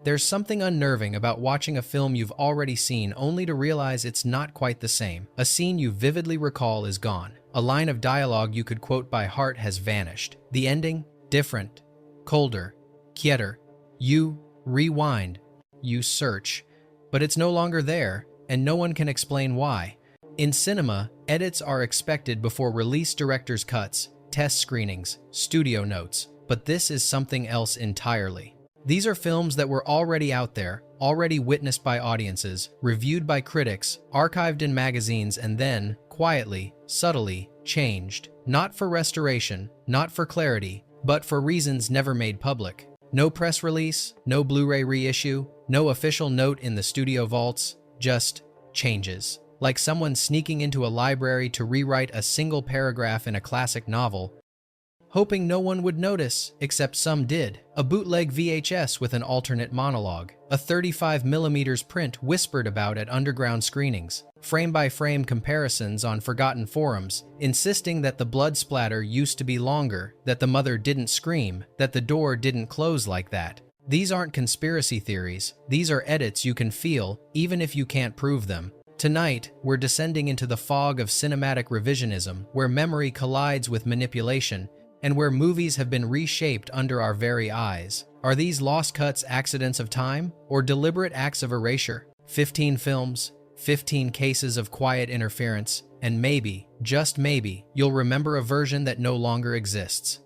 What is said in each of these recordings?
There's something unnerving about watching a film you've already seen only to realize it's not quite the same. A scene you vividly recall is gone. A line of dialogue you could quote by heart has vanished. The ending? Different. Colder. Quieter. You rewind. You search. But it's no longer there, and no one can explain why. In cinema, edits are expected before release, director's cuts, test screenings, studio notes, but this is something else entirely. These are films that were already out there, already witnessed by audiences, reviewed by critics, archived in magazines, and then, quietly, subtly, changed. Not for restoration, not for clarity, but for reasons never made public. No press release, no Blu-ray reissue, no official note in the studio vaults, just changes. Like someone sneaking into a library to rewrite a single paragraph in a classic novel, hoping no one would notice, except some did. A bootleg VHS with an alternate monologue. A 35mm print whispered about at underground screenings. Frame-by-frame comparisons on forgotten forums, insisting that the blood splatter used to be longer, that the mother didn't scream, that the door didn't close like that. These aren't conspiracy theories. These are edits you can feel, even if you can't prove them. Tonight, we're descending into the fog of cinematic revisionism, where memory collides with manipulation, and where movies have been reshaped under our very eyes. Are these lost cuts accidents of time, or deliberate acts of erasure? 15 films, 15 cases of quiet interference, and maybe, just maybe, you'll remember a version that no longer exists.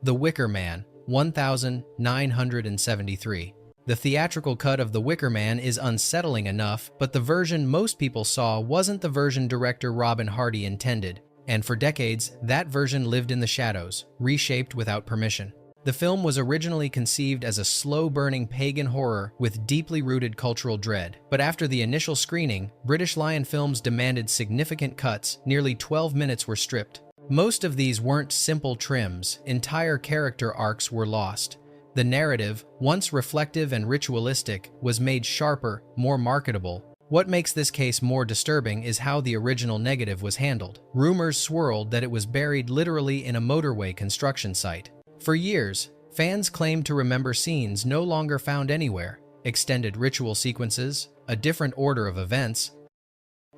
The Wicker Man, 1973. The theatrical cut of The Wicker Man is unsettling enough, but the version most people saw wasn't the version director Robin Hardy intended, and for decades, that version lived in the shadows, reshaped without permission. The film was originally conceived as a slow-burning pagan horror with deeply rooted cultural dread, but after the initial screening, British Lion Films demanded significant cuts. Nearly 12 minutes were stripped. Most of these weren't simple trims. Entire character arcs were lost. The narrative, once reflective and ritualistic, was made sharper, more marketable. What makes this case more disturbing is how the original negative was handled. Rumors swirled that it was buried literally in a motorway construction site. For years, fans claimed to remember scenes no longer found anywhere, extended ritual sequences, a different order of events,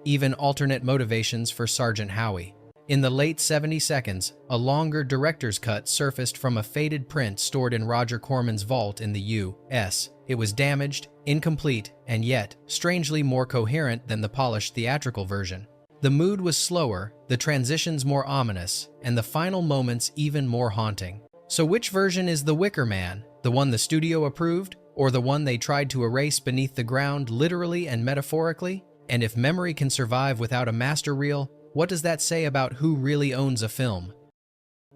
even alternate motivations for Sergeant Howie. In the late 70 seconds, a longer director's cut surfaced from a faded print stored in Roger Corman's vault in the U.S. It was damaged, incomplete, and yet, strangely more coherent than the polished theatrical version. The mood was slower, the transitions more ominous, and the final moments even more haunting. So which version is The Wicker Man? The one the studio approved, or the one they tried to erase beneath the ground literally and metaphorically? And if memory can survive without a master reel, what does that say about who really owns a film?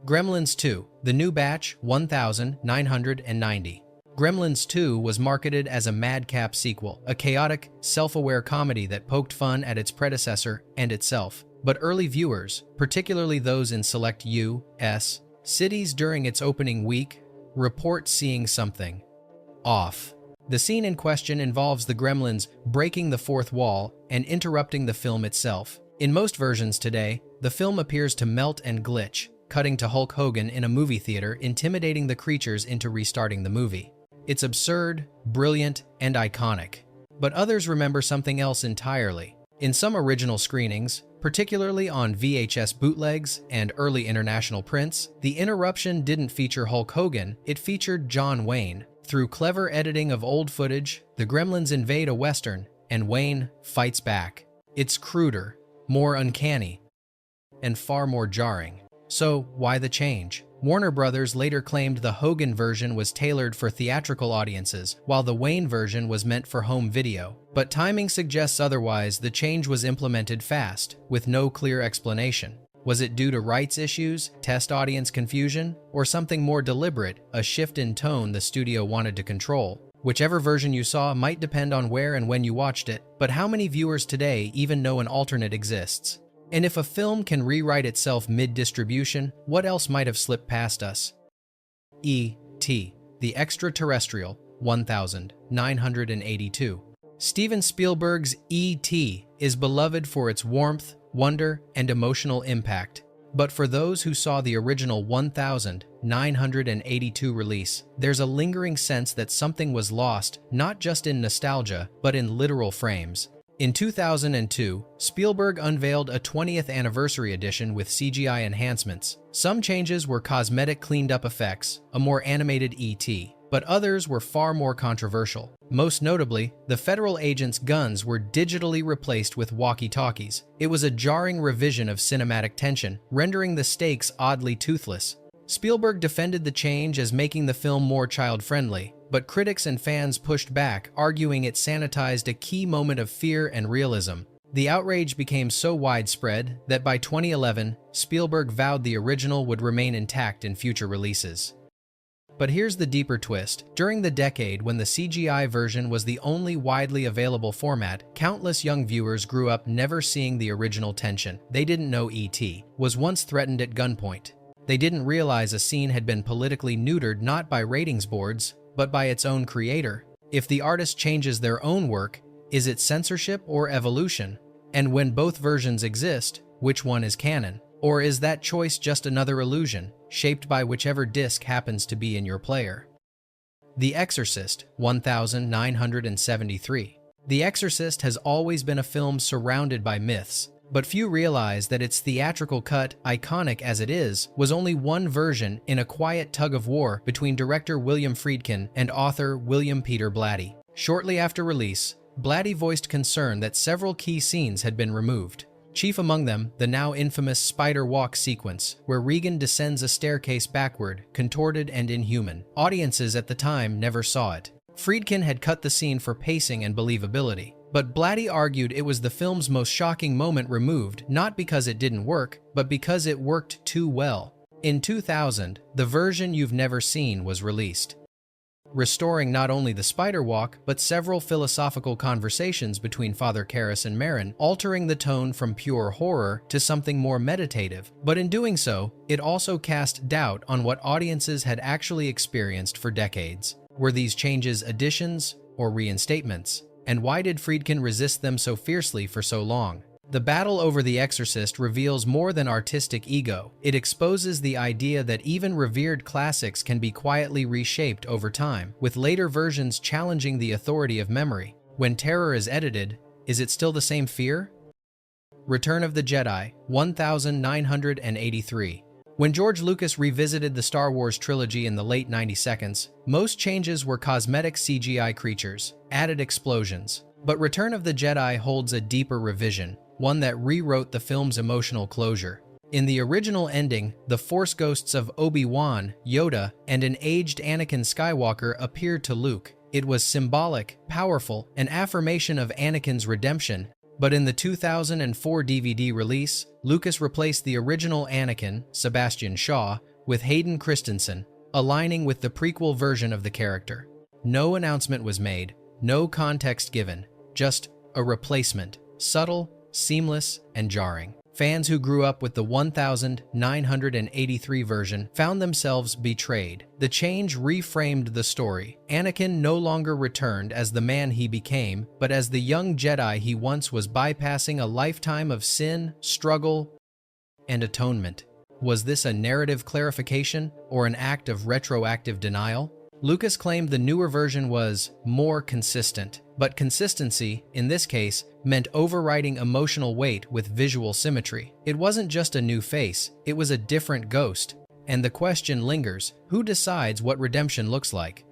Gremlins 2, The New Batch, 1990. Gremlins 2 was marketed as a madcap sequel, a chaotic, self-aware comedy that poked fun at its predecessor and itself. But early viewers, particularly those in select U.S. cities during its opening week, report seeing something off. The scene in question involves the gremlins breaking the fourth wall and interrupting the film itself. In most versions today, the film appears to melt and glitch, cutting to Hulk Hogan in a movie theater, intimidating the creatures into restarting the movie. It's absurd, brilliant, and iconic. But others remember something else entirely. In some original screenings, particularly on VHS bootlegs and early international prints, the interruption didn't feature Hulk Hogan, it featured John Wayne. Through clever editing of old footage, the gremlins invade a western, and Wayne fights back. It's cruder, more uncanny, and far more jarring. So, why the change? Warner Brothers later claimed the Hogan version was tailored for theatrical audiences, while the Wayne version was meant for home video. But timing suggests otherwise. The change was implemented fast, with no clear explanation. Was it due to rights issues, test audience confusion, or something more deliberate, a shift in tone the studio wanted to control? Whichever version you saw might depend on where and when you watched it, but how many viewers today even know an alternate exists? And if a film can rewrite itself mid-distribution, what else might have slipped past us? E.T. The Extraterrestrial, 1982. Steven Spielberg's E.T. is beloved for its warmth, wonder, and emotional impact. But for those who saw the original 1982 release, there's a lingering sense that something was lost, not just in nostalgia, but in literal frames. In 2002, Spielberg unveiled a 20th anniversary edition with CGI enhancements. Some changes were cosmetic cleaned-up effects, a more animated E.T., but others were far more controversial. Most notably, the federal agents' guns were digitally replaced with walkie-talkies. It was a jarring revision of cinematic tension, rendering the stakes oddly toothless. Spielberg defended the change as making the film more child-friendly, but critics and fans pushed back, arguing it sanitized a key moment of fear and realism. The outrage became so widespread that by 2011, Spielberg vowed the original would remain intact in future releases. But here's the deeper twist. During the decade when the CGI version was the only widely available format, countless young viewers grew up never seeing the original tension. They didn't know E.T. was once threatened at gunpoint. They didn't realize a scene had been politically neutered not by ratings boards, but by its own creator. If the artist changes their own work, is it censorship or evolution? And when both versions exist, which one is canon? Or is that choice just another illusion, shaped by whichever disc happens to be in your player? The Exorcist, 1973. The Exorcist has always been a film surrounded by myths, but few realize that its theatrical cut, iconic as it is, was only one version in a quiet tug-of-war between director William Friedkin and author William Peter Blatty. Shortly after release, Blatty voiced concern that several key scenes had been removed. Chief among them, the now infamous spider walk sequence, where Regan descends a staircase backward, contorted and inhuman. Audiences at the time never saw it. Friedkin had cut the scene for pacing and believability, but Blatty argued it was the film's most shocking moment removed, not because it didn't work, but because it worked too well. In 2000, the version you've never seen was released, restoring not only the spider walk, but several philosophical conversations between Father Karras and Marin, altering the tone from pure horror to something more meditative. But in doing so, it also cast doubt on what audiences had actually experienced for decades. Were these changes additions or reinstatements? And why did Friedkin resist them so fiercely for so long? The battle over The Exorcist reveals more than artistic ego. It exposes the idea that even revered classics can be quietly reshaped over time, with later versions challenging the authority of memory. When terror is edited, is it still the same fear? Return of the Jedi, 1983. When George Lucas revisited the Star Wars trilogy in the late 90s, most changes were cosmetic CGI creatures, added explosions. But Return of the Jedi holds a deeper revision, one that rewrote the film's emotional closure. In the original ending, the Force ghosts of Obi-Wan, Yoda, and an aged Anakin Skywalker appeared to Luke. It was symbolic, powerful, an affirmation of Anakin's redemption. But in the 2004 DVD release, Lucas replaced the original Anakin, Sebastian Shaw, with Hayden Christensen, aligning with the prequel version of the character. No announcement was made, no context given, just a replacement, subtle, seamless, and jarring. Fans who grew up with the 1983 version found themselves betrayed. The change reframed the story. Anakin no longer returned as the man he became, but as the young Jedi he once was, bypassing a lifetime of sin, struggle, and atonement. Was this a narrative clarification or an act of retroactive denial? Lucas claimed the newer version was more consistent, but consistency, in this case, meant overriding emotional weight with visual symmetry. It wasn't just a new face, it was a different ghost. And the question lingers, who decides what redemption looks like?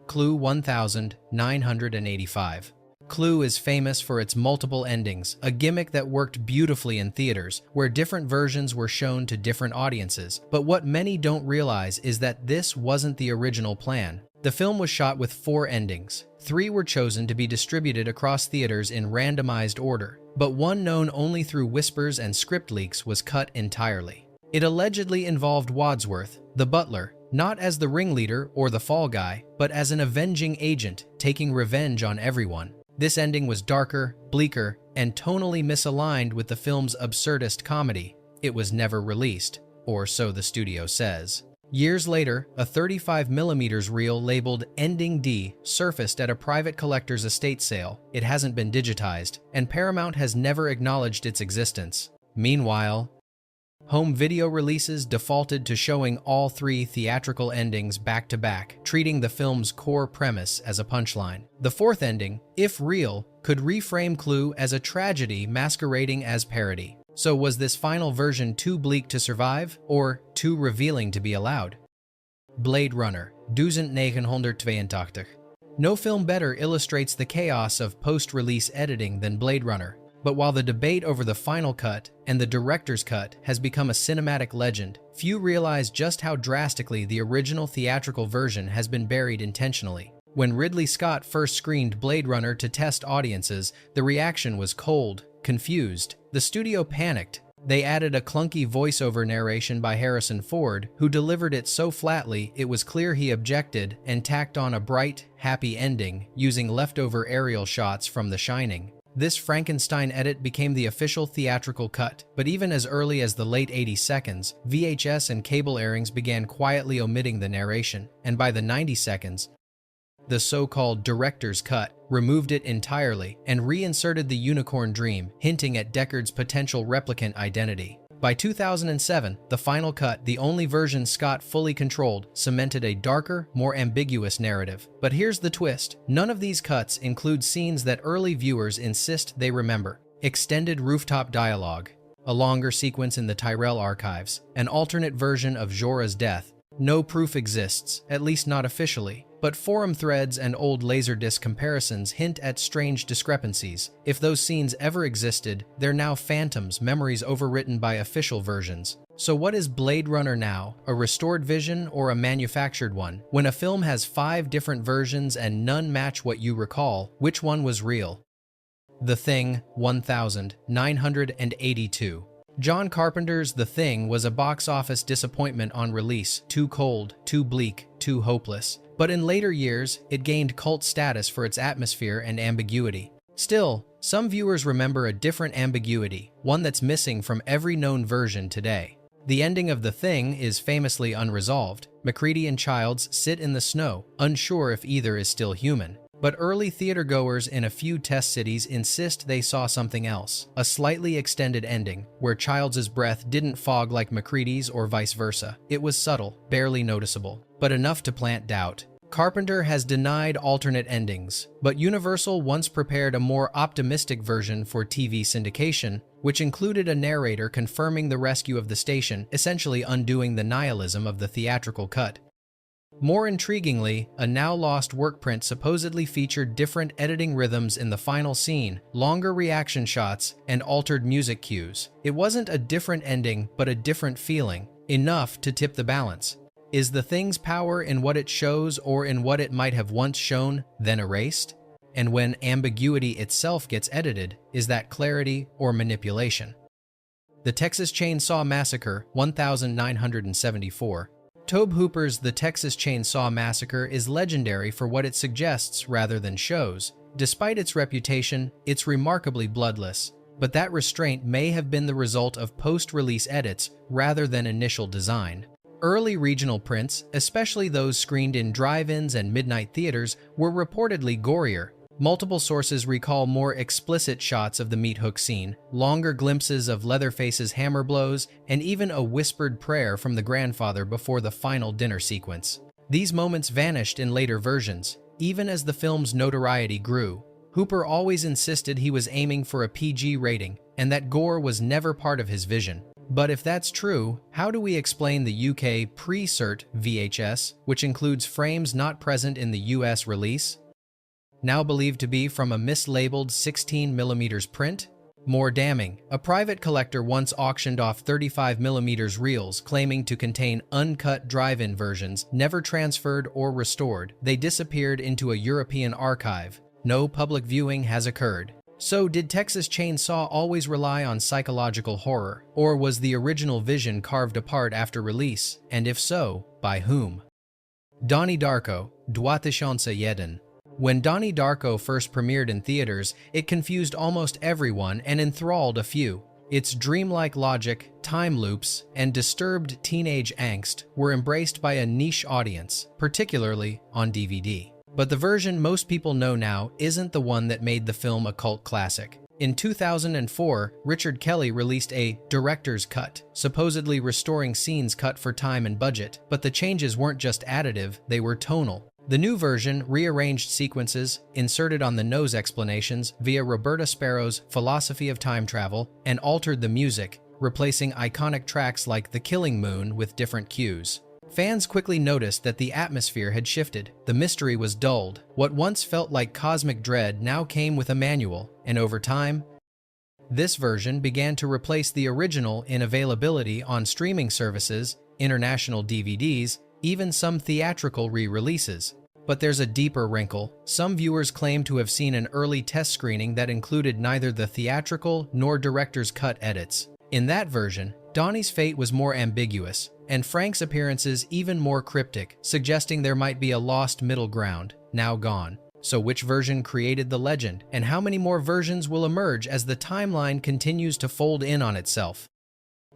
Clue 1985. Clue is famous for its multiple endings, a gimmick that worked beautifully in theaters, where different versions were shown to different audiences. But what many don't realize is that this wasn't the original plan. The film was shot with 4 endings. 3 were chosen to be distributed across theaters in randomized order, but one known only through whispers and script leaks was cut entirely. It allegedly involved Wadsworth, the butler, not as the ringleader or the fall guy, but as an avenging agent taking revenge on everyone. This ending was darker, bleaker, and tonally misaligned with the film's absurdist comedy. It was never released, or so the studio says. Years later, a 35mm reel labeled Ending D surfaced at a private collector's estate sale. It hasn't been digitized, and Paramount has never acknowledged its existence. Meanwhile, Home video releases defaulted to showing all three theatrical endings back-to-back, treating the film's core premise as a punchline. The fourth ending, if real, could reframe Clue as a tragedy masquerading as parody. So was this final version too bleak to survive, or too revealing to be allowed? Blade Runner, 1982. No film better illustrates the chaos of post-release editing than Blade Runner. But while the debate over the final cut and the director's cut has become a cinematic legend, few realize just how drastically the original theatrical version has been buried intentionally. When Ridley Scott first screened Blade Runner to test audiences, the reaction was cold, confused. The studio panicked. They added a clunky voiceover narration by Harrison Ford, who delivered it so flatly it was clear he objected, and tacked on a bright, happy ending using leftover aerial shots from The Shining. This Frankenstein edit became the official theatrical cut, but even as early as the late 80s, VHS and cable airings began quietly omitting the narration, and by the 90s, the so-called director's cut removed it entirely and reinserted the unicorn dream, hinting at Deckard's potential replicant identity. By 2007, the final cut, the only version Scott fully controlled, cemented a darker, more ambiguous narrative. But here's the twist. None of these cuts include scenes that early viewers insist they remember. Extended rooftop dialogue, a longer sequence in the Tyrell archives, an alternate version of Jorah's death. No proof exists, at least not officially. But forum threads and old Laserdisc comparisons hint at strange discrepancies. If those scenes ever existed, they're now phantoms, memories overwritten by official versions. So what is Blade Runner now? A restored vision or a manufactured one? When a film has 5 different versions and none match what you recall, which one was real? The Thing, 1982. John Carpenter's The Thing was a box office disappointment on release, too cold, too bleak, too hopeless. But in later years, it gained cult status for its atmosphere and ambiguity. Still, some viewers remember a different ambiguity, one that's missing from every known version today. The ending of The Thing is famously unresolved. MacReady and Childs sit in the snow, unsure if either is still human. But early theatergoers in a few test cities insist they saw something else, a slightly extended ending, where Childs' breath didn't fog like MacReady's or vice versa. It was subtle, barely noticeable, but enough to plant doubt. Carpenter has denied alternate endings, but Universal once prepared a more optimistic version for TV syndication, which included a narrator confirming the rescue of the station, essentially undoing the nihilism of the theatrical cut. More intriguingly, a now-lost workprint supposedly featured different editing rhythms in the final scene, longer reaction shots, and altered music cues. It wasn't a different ending, but a different feeling, enough to tip the balance. Is The Thing's power in what it shows or in what it might have once shown, then erased? And when ambiguity itself gets edited, is that clarity or manipulation? The Texas Chainsaw Massacre, 1974. Tobe Hooper's The Texas Chainsaw Massacre is legendary for what it suggests rather than shows. Despite its reputation, it's remarkably bloodless. But that restraint may have been the result of post-release edits rather than initial design. Early regional prints, especially those screened in drive-ins and midnight theaters, were reportedly gorier. Multiple sources recall more explicit shots of the meat hook scene, longer glimpses of Leatherface's hammer blows, and even a whispered prayer from the grandfather before the final dinner sequence. These moments vanished in later versions, even as the film's notoriety grew. Hooper always insisted he was aiming for a PG rating, and that gore was never part of his vision. But if that's true, how do we explain the UK pre-cert VHS, which includes frames not present in the US release? Now believed to be from a mislabeled 16mm print? More damning, a private collector once auctioned off 35mm reels claiming to contain uncut drive-in versions, never transferred or restored. They disappeared into a European archive. No public viewing has occurred. So did Texas Chainsaw always rely on psychological horror, or was the original vision carved apart after release, and if so, by whom? Donnie Darko, 2001. When Donnie Darko first premiered in theaters, it confused almost everyone and enthralled a few. Its dreamlike logic, time loops, and disturbed teenage angst were embraced by a niche audience, particularly on DVD. But the version most people know now isn't the one that made the film a cult classic. In 2004, Richard Kelly released a director's cut, supposedly restoring scenes cut for time and budget, but the changes weren't just additive, they were tonal. The new version rearranged sequences, inserted on-the-nose explanations via Roberta Sparrow's philosophy of time travel, and altered the music, replacing iconic tracks like The Killing Moon with different cues. Fans quickly noticed that the atmosphere had shifted. The mystery was dulled. What once felt like cosmic dread now came with a manual, and over time, this version began to replace the original in availability on streaming services, international DVDs, even some theatrical re-releases. But there's a deeper wrinkle. Some viewers claim to have seen an early test screening that included neither the theatrical nor director's cut edits. In that version, Donnie's fate was more ambiguous, and Frank's appearances even more cryptic, suggesting there might be a lost middle ground, now gone. So which version created the legend, and how many more versions will emerge as the timeline continues to fold in on itself?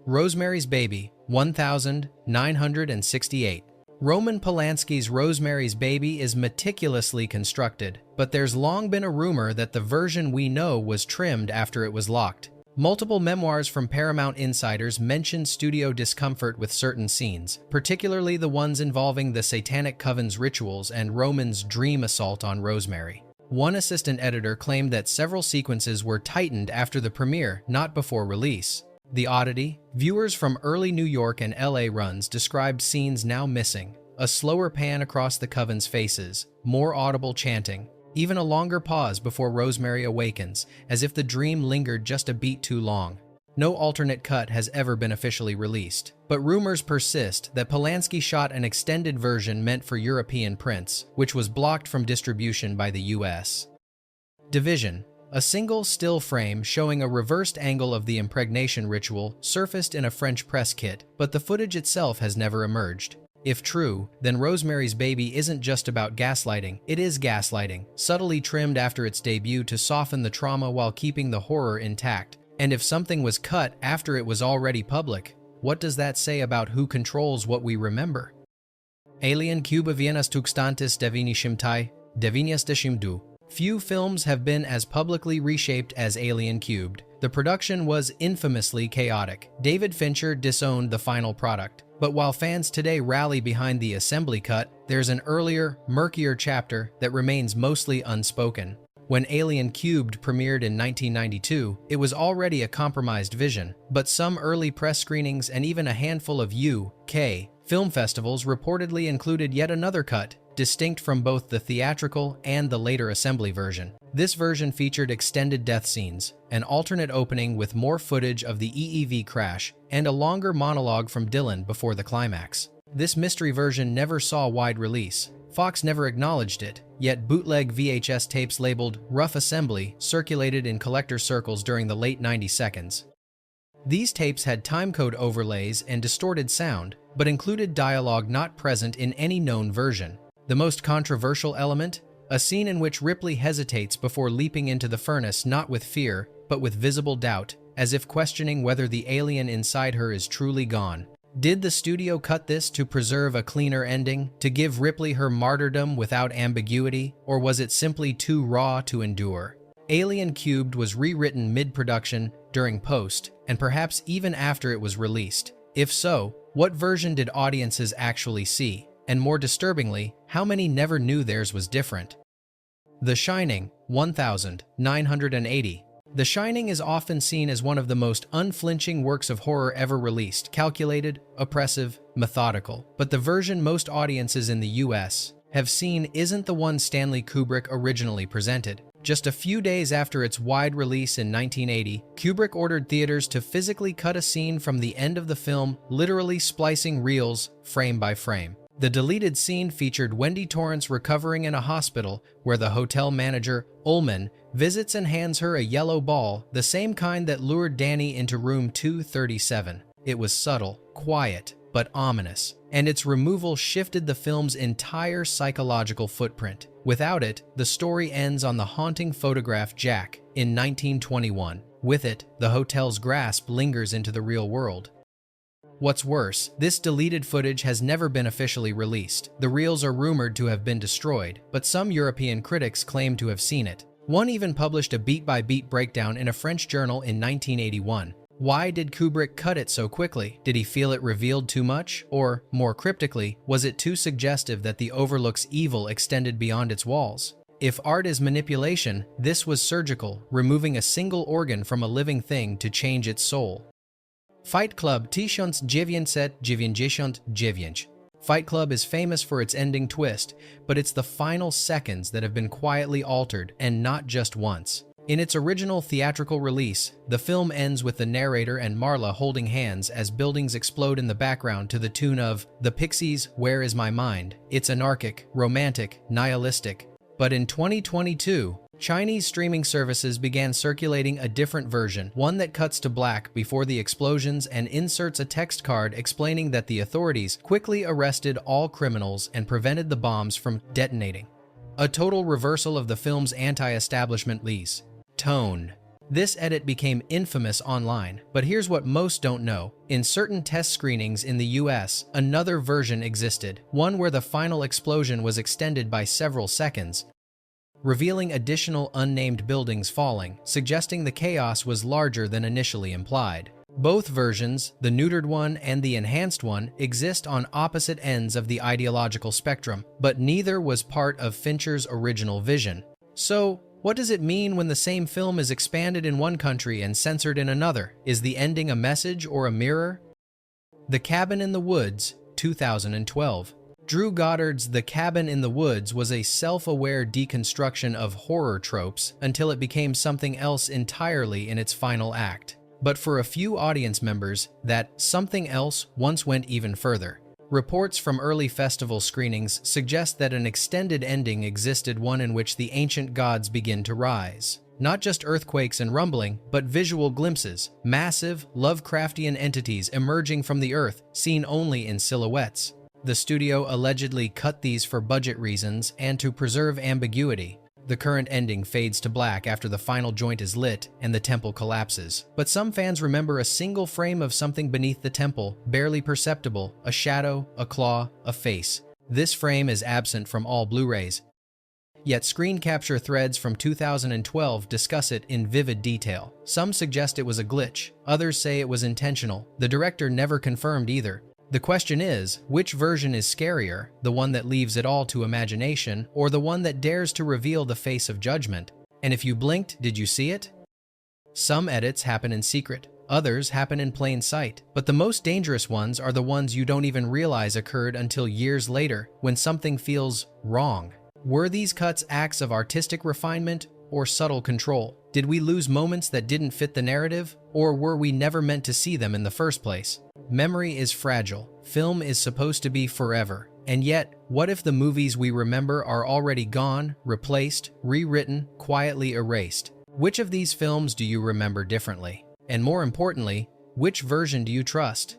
Rosemary's Baby, 1968. Roman Polanski's Rosemary's Baby is meticulously constructed, but there's long been a rumor that the version we know was trimmed after it was locked. Multiple memoirs from Paramount insiders mentioned studio discomfort with certain scenes, particularly the ones involving the Satanic Coven's rituals and Roman's dream assault on Rosemary. One assistant editor claimed that several sequences were tightened after the premiere, not before release. The oddity? Viewers from early New York and LA runs described scenes now missing, a slower pan across the Coven's faces, more audible chanting, even a longer pause before Rosemary awakens, as if the dream lingered just a beat too long. No alternate cut has ever been officially released, but rumors persist that Polanski shot an extended version meant for European prints, which was blocked from distribution by the US. Division. A single still frame showing a reversed angle of the impregnation ritual surfaced in a French press kit, but the footage itself has never emerged. If true, then Rosemary's Baby isn't just about gaslighting, it is gaslighting, subtly trimmed after its debut to soften the trauma while keeping the horror intact. And if something was cut after it was already public, what does that say about who controls what we remember? Alien Cube Vienas Tuxtantis Devinishimtai, Devinias Deshimdu. Few films have been as publicly reshaped as Alien Cubed. The production was infamously chaotic. David Fincher disowned the final product. But while fans today rally behind the assembly cut, there's an earlier, murkier chapter that remains mostly unspoken. When Alien Cubed premiered in 1992, it was already a compromised vision, but some early press screenings and even a handful of UK film festivals reportedly included yet another cut, distinct from both the theatrical and the later assembly version. This version featured extended death scenes, an alternate opening with more footage of the EEV crash, and a longer monologue from Dylan before the climax. This mystery version never saw wide release. Fox never acknowledged it, yet bootleg VHS tapes labeled Rough Assembly circulated in collector circles during the late 90 seconds. These tapes had timecode overlays and distorted sound, but included dialogue not present in any known version. The most controversial element? A scene in which Ripley hesitates before leaping into the furnace not with fear, but with visible doubt, as if questioning whether the alien inside her is truly gone. Did the studio cut this to preserve a cleaner ending, to give Ripley her martyrdom without ambiguity, or was it simply too raw to endure? Alien Cubed was rewritten mid-production, during post, and perhaps even after it was released. If so, what version did audiences actually see? And more disturbingly, how many never knew theirs was different? The Shining, 1980. The Shining is often seen as one of the most unflinching works of horror ever released, calculated, oppressive, methodical. But the version most audiences in the US have seen isn't the one Stanley Kubrick originally presented. Just a few days after its wide release in 1980, Kubrick ordered theaters to physically cut a scene from the end of the film, literally splicing reels frame by frame. The deleted scene featured Wendy Torrance recovering in a hospital where the hotel manager, Ullman, visits and hands her a yellow ball, the same kind that lured Danny into room 237. It was subtle, quiet, but ominous, and its removal shifted the film's entire psychological footprint. Without it, the story ends on the haunting photograph Jack in 1921. With it, the hotel's grasp lingers into the real world. What's worse, this deleted footage has never been officially released. The reels are rumored to have been destroyed, but some European critics claim to have seen it. One even published a beat-by-beat breakdown in a French journal in 1981. Why did Kubrick cut it so quickly? Did he feel it revealed too much? Or, more cryptically, was it too suggestive that the Overlook's evil extended beyond its walls? If art is manipulation, this was surgical, removing a single organ from a living thing to change its soul. Fight Club 1999. Fight Club is famous for its ending twist, but it's the final seconds that have been quietly altered, and not just once. In its original theatrical release, the film ends with the narrator and Marla holding hands as buildings explode in the background to the tune of The Pixies' Where Is My Mind? It's anarchic, romantic, nihilistic. But in 2022, Chinese streaming services began circulating a different version, one that cuts to black before the explosions and inserts a text card explaining that the authorities quickly arrested all criminals and prevented the bombs from detonating. A total reversal of the film's anti-establishment tone. This edit became infamous online, but here's what most don't know. In certain test screenings in the US, another version existed, one where the final explosion was extended by several seconds, revealing additional unnamed buildings falling, suggesting the chaos was larger than initially implied. Both versions, the neutered one and the enhanced one, exist on opposite ends of the ideological spectrum, but neither was part of Fincher's original vision. So, what does it mean when the same film is expanded in one country and censored in another? Is the ending a message or a mirror? The Cabin in the Woods, 2012. Drew Goddard's The Cabin in the Woods was a self-aware deconstruction of horror tropes until it became something else entirely in its final act. But for a few audience members, that something else once went even further. Reports from early festival screenings suggest that an extended ending existed, one in which the ancient gods begin to rise. Not just earthquakes and rumbling, but visual glimpses, massive, Lovecraftian entities emerging from the earth, seen only in silhouettes. The studio allegedly cut these for budget reasons and to preserve ambiguity. The current ending fades to black after the final joint is lit and the temple collapses. But some fans remember a single frame of something beneath the temple, barely perceptible, a shadow, a claw, a face. This frame is absent from all Blu-rays. Yet screen capture threads from 2012 discuss it in vivid detail. Some suggest it was a glitch, others say it was intentional. The director never confirmed either. The question is, which version is scarier, the one that leaves it all to imagination, or the one that dares to reveal the face of judgment? And if you blinked, did you see it? Some edits happen in secret, others happen in plain sight, but the most dangerous ones are the ones you don't even realize occurred until years later, when something feels wrong. Were these cuts acts of artistic refinement or subtle control? Did we lose moments that didn't fit the narrative, or were we never meant to see them in the first place? Memory is fragile. Film is supposed to be forever. And yet, what if the movies we remember are already gone, replaced, rewritten, quietly erased? Which of these films do you remember differently? And more importantly, which version do you trust?